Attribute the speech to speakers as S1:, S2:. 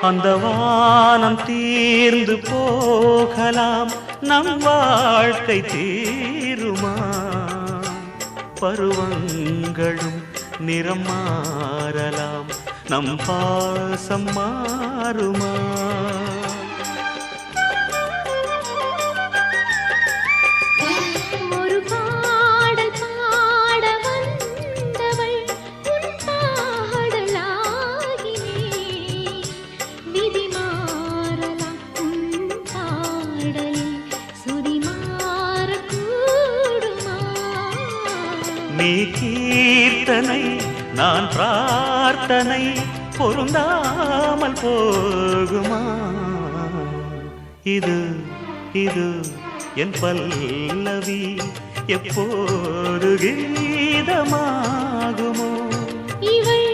S1: அந்த வானம் தீர்ந்து போகலாம், நம் வாழ்க்கை தீருமா? பருவங்களும் நிறம் மாறலாம், நம் பாசம் மாறுமா? நீ கீர்த்தனை நான் பிரார்த்தனை, பொருந்தாமல் போகுமா? இது இது என் பல்லவி எப்போது கீதமாகுமோ?
S2: இவள்